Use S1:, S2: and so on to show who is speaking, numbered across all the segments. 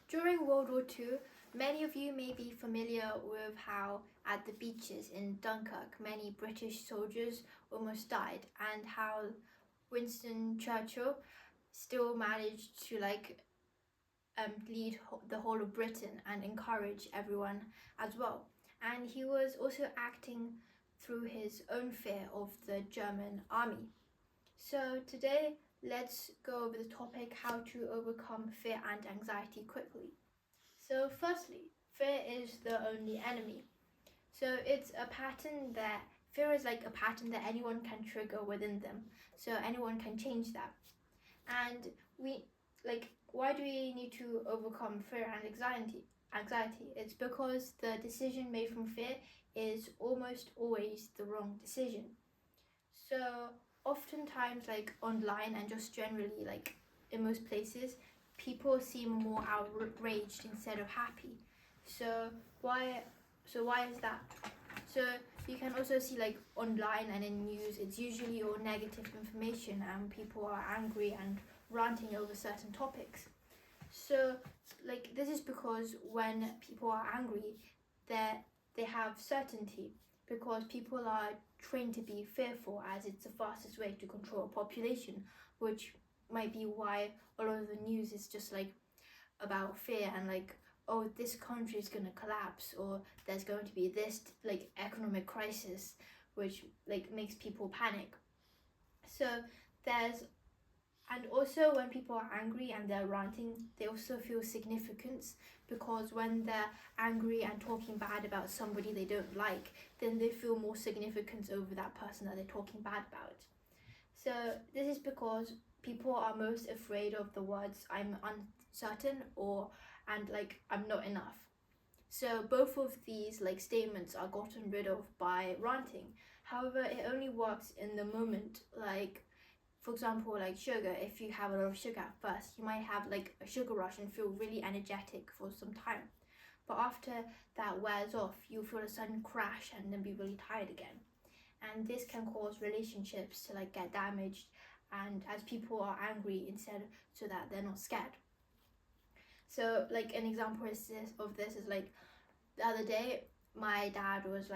S1: During World War II, many of you may be familiar with how at the beaches in Dunkirk many British soldiers almost died, and how Winston Churchill still managed to lead the whole of Britain and encourage everyone as well. And he was also acting through his own fear of the German army. So today, let's go over the topic how to overcome fear and anxiety quickly. So firstly, fear is the only enemy. So it's a pattern that fear is like a pattern that anyone can trigger within them. So anyone can change that. And why do we need to overcome fear and anxiety? It's because the decision made from fear is almost always the wrong decision. So oftentimes online and just generally in most places, people seem more outraged instead of happy. So why is that? So you can also see online and in news, it's usually all negative information and people are angry and ranting over certain topics. So this is because when people are angry, they have certainty, because people are trained to be fearful as it's the fastest way to control a population, which might be why a lot of the news is just about fear and oh, this country is going to collapse, or there's going to be this economic crisis, which makes people panic. So and also when people are angry and they're ranting, they also feel significance, because when they're angry and talking bad about somebody they don't like, then they feel more significance over that person that they're talking bad about. So this is because people are most afraid of the words "I'm uncertain" and "I'm not enough." So both of these statements are gotten rid of by ranting. However, it only works in the moment. For example, sugar, if you have a lot of sugar at first, you might have a sugar rush and feel really energetic for some time. But after that wears off, you'll feel a sudden crash and then be really tired again. And this can cause relationships to get damaged, and as people are angry instead, so that they're not scared. So an example of this is the other day, my dad was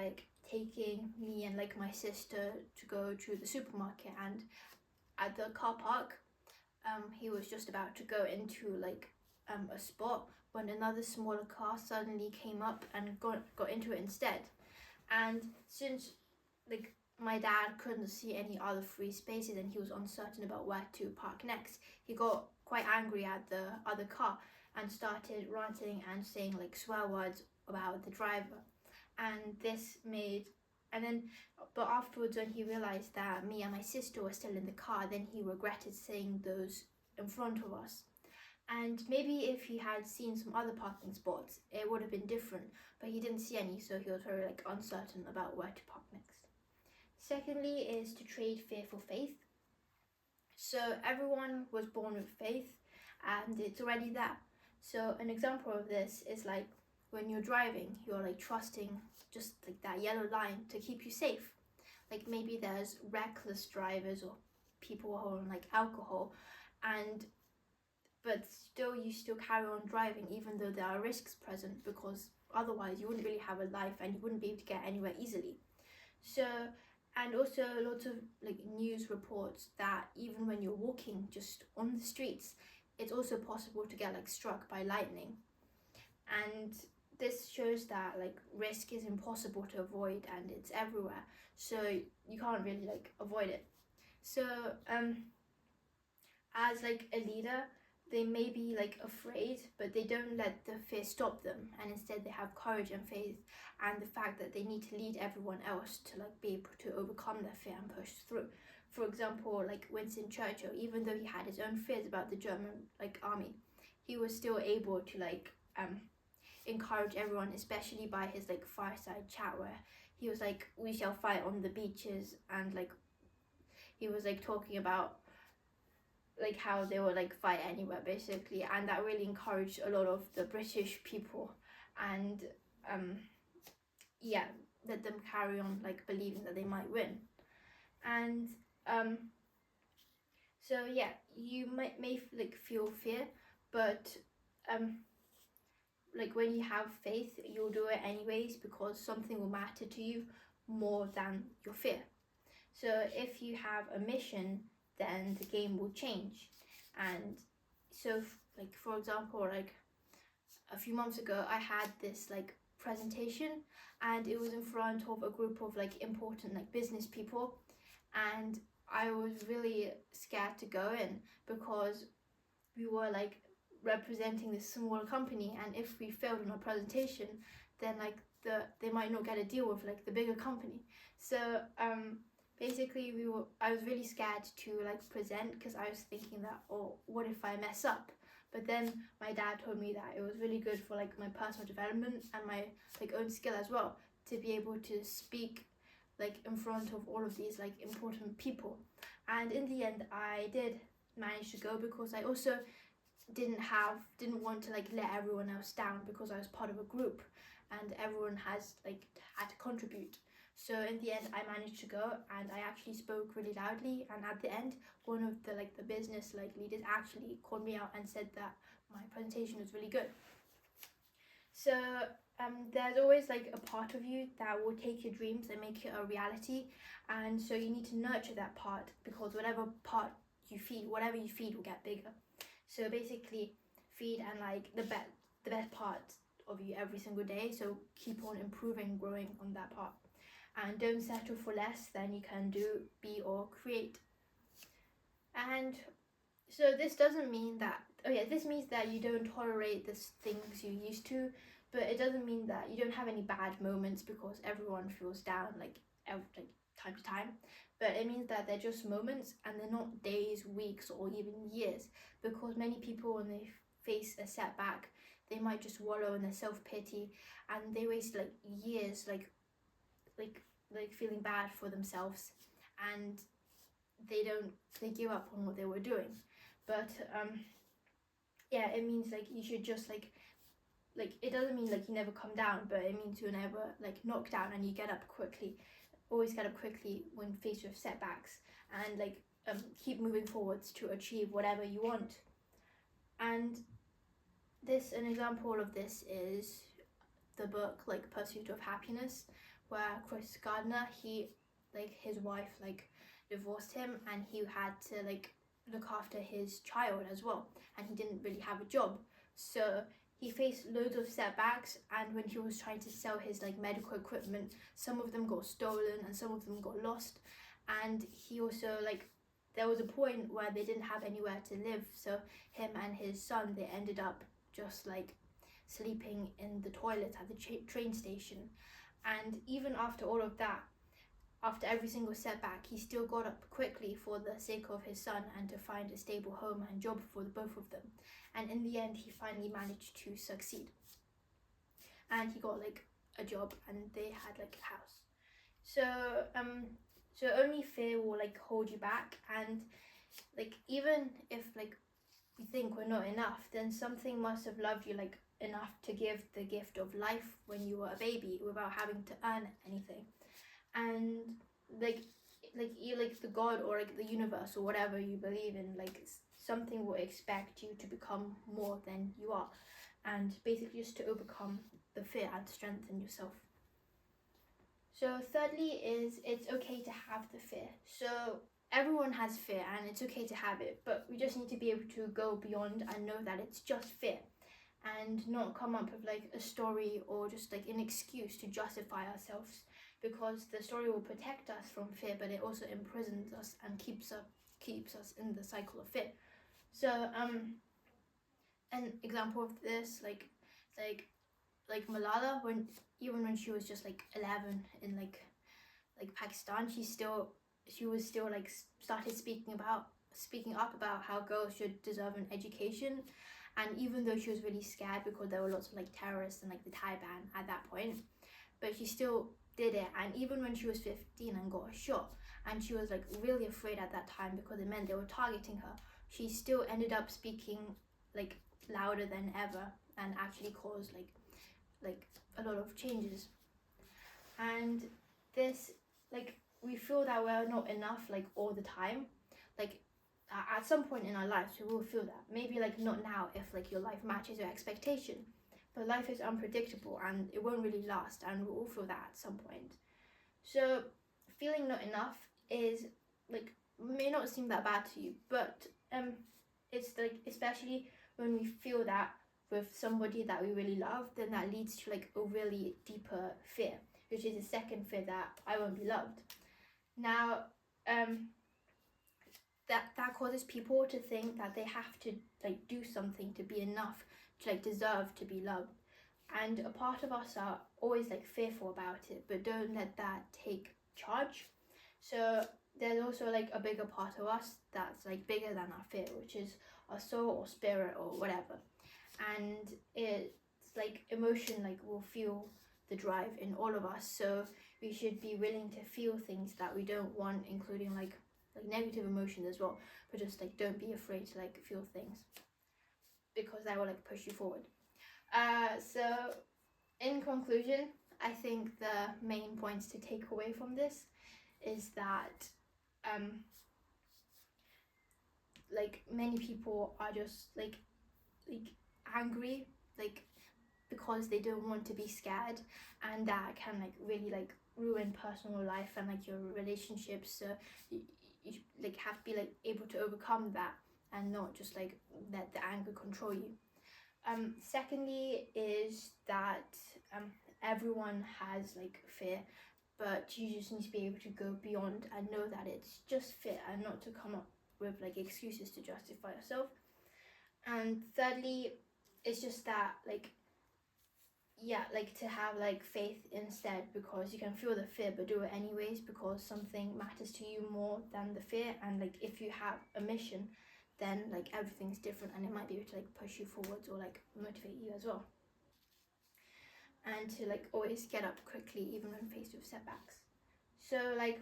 S1: taking me and my sister to go to the supermarket, and at the car park, he was just about to go into a spot when another smaller car suddenly came up and got into it instead. And since my dad couldn't see any other free spaces and he was uncertain about where to park next, he got quite angry at the other car and started ranting and saying swear words about the driver. But afterwards, when he realized that me and my sister were still in the car, then he regretted saying those in front of us. And maybe if he had seen some other parking spots, it would have been different, but he didn't see any, so he was very uncertain about where to park next. Secondly is to trade fear for faith. So everyone was born with faith and it's already there. So an example of this is when you're driving, you're trusting just that yellow line to keep you safe. Maybe there's reckless drivers or people who are on alcohol, but you still carry on driving even though there are risks present, because otherwise you wouldn't really have a life and you wouldn't be able to get anywhere easily. So, and also lots of news reports that even when you're walking just on the streets, it's also possible to get struck by lightning. And this shows that risk is impossible to avoid and it's everywhere, so you can't really avoid it. So as a leader, they may be afraid, but they don't let the fear stop them, and instead they have courage and faith and the fact that they need to lead everyone else to be able to overcome their fear and push through. For example, Winston Churchill, even though he had his own fears about the German army, he was still able to encourage everyone, especially by his fireside chat where he was "We shall fight on the beaches," and he was talking about how they would fight anywhere basically, and that really encouraged a lot of the British people and let them carry on believing that they might win. And so you may feel fear, but like when you have faith, you'll do it anyways because something will matter to you more than your fear. So if you have a mission, then the game will change. And so like for example, like a few months ago I had this like presentation, and it was in front of a group of like important like business people, and I was really scared to go in because we were like representing this smaller company, and if we failed on our presentation, then like they might not get a deal with like the bigger company. So basically I was really scared to like present because I was thinking that, oh, what if I mess up? But then my dad told me that it was really good for like my personal development and my like own skill as well, to be able to speak like in front of all of these like important people. And in the end I did manage to go, because I also didn't want to like let everyone else down, because I was part of a group and everyone has like had to contribute. So in the end I managed to go, and I actually spoke really loudly, and at the end one of the like the business like leaders actually called me out and said that my presentation was really good. So there's always like a part of you that will take your dreams and make it a reality, and so you need to nurture that part, because whatever you feed will get bigger. So basically feed and like the best part of you every single day, so keep on improving, growing on that part, and don't settle for less than you can do, be, or create. And so this doesn't mean that, this means that you don't tolerate the things you used to, but it doesn't mean that you don't have any bad moments, because everyone feels down like time to time. But it means that they're just moments, and they're not days, weeks, or even years, because many people, when they face a setback, they might just wallow in their self-pity, and they waste like years like feeling bad for themselves, and they give up on what they were doing. But it means like you should just like it doesn't mean like you never come down, but it means you're never like knocked down, and you get up quickly. Always get up quickly when faced with setbacks, and like keep moving forwards to achieve whatever you want. And an example of this is the book like Pursuit of Happiness, where Chris Gardner, his wife like divorced him, and he had to like look after his child as well, and he didn't really have a job. So he faced loads of setbacks, and when he was trying to sell his like medical equipment, some of them got stolen and some of them got lost. And he also like, there was a point where they didn't have anywhere to live, so him and his son, they ended up just like sleeping in the toilet at the train station. And even after all of that, after every single setback, he still got up quickly for the sake of his son and to find a stable home and job for the both of them. And in the end, he finally managed to succeed. And he got like a job, and they had like a house. So only fear will like hold you back, and like even if like we think we're not enough, then something must have loved you like enough to give the gift of life when you were a baby without having to earn anything. And like the God or like the universe or whatever you believe in, like something will expect you to become more than you are, and basically just to overcome the fear and strengthen yourself. So thirdly is, it's okay to have the fear. So everyone has fear, and it's okay to have it, but we just need to be able to go beyond and know that it's just fear, and not come up with like a story or just like an excuse to justify ourselves, because the story will protect us from fear, but it also imprisons us and keeps us in the cycle of fear. So an example of this, like Malala, when she was just like 11 in like Pakistan, she was still like started speaking up about how girls should deserve an education. And even though she was really scared because there were lots of like terrorists and like the Taliban at that point, but she still did it. And even when she was 15 and got shot, and she was like really afraid at that time because it meant they were targeting her, she still ended up speaking like louder than ever, and actually caused like a lot of changes. And this, like, we feel that we're not enough like all the time. Like at some point in our lives we will feel that, maybe like not now if like your life matches your expectation, but life is unpredictable and it won't really last, and we'll all feel that at some point. So feeling not enough is like, may not seem that bad to you, but it's like, especially when we feel that with somebody that we really love, then that leads to like a really deeper fear, which is the second fear, that I won't be loved. Now that causes people to think that they have to like do something to be enough, to like deserve to be loved. And a part of us are always like fearful about it, but don't let that take charge. So there's also like a bigger part of us that's like bigger than our fear, which is our soul or spirit or whatever. And it's like emotion, like will fuel the drive in all of us. So we should be willing to feel things that we don't want, including like negative emotions as well, but just like don't be afraid to like feel things, because that will like push you forward. So in conclusion, I think the main points to take away from this is that like many people are just like angry, like because they don't want to be scared, and that can like really like ruin personal life and like your relationships. So you like have to be like able to overcome that and not just like let the anger control you. Secondly is that everyone has like fear, but you just need to be able to go beyond and know that it's just fear, and not to come up with like excuses to justify yourself. And thirdly, it's just that like, yeah, like to have like faith instead, because you can feel the fear but do it anyways, because something matters to you more than the fear. And like if you have a mission, then like everything's different, and it might be able to like push you forwards or like motivate you as well. And to like always get up quickly even when faced with setbacks. So like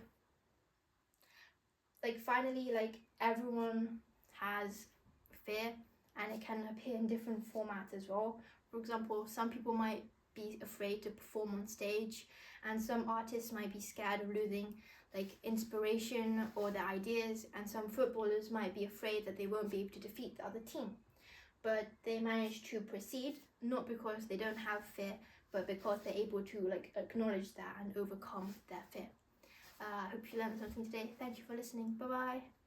S1: finally, like everyone has fear, and it can appear in different formats as well. For example, some people might be afraid to perform on stage, and some artists might be scared of losing like inspiration or their ideas, and some footballers might be afraid that they won't be able to defeat the other team. But they manage to proceed, not because they don't have fear, but because they're able to like acknowledge that and overcome their fear. I hope you learned something today. Thank you for listening. Bye bye.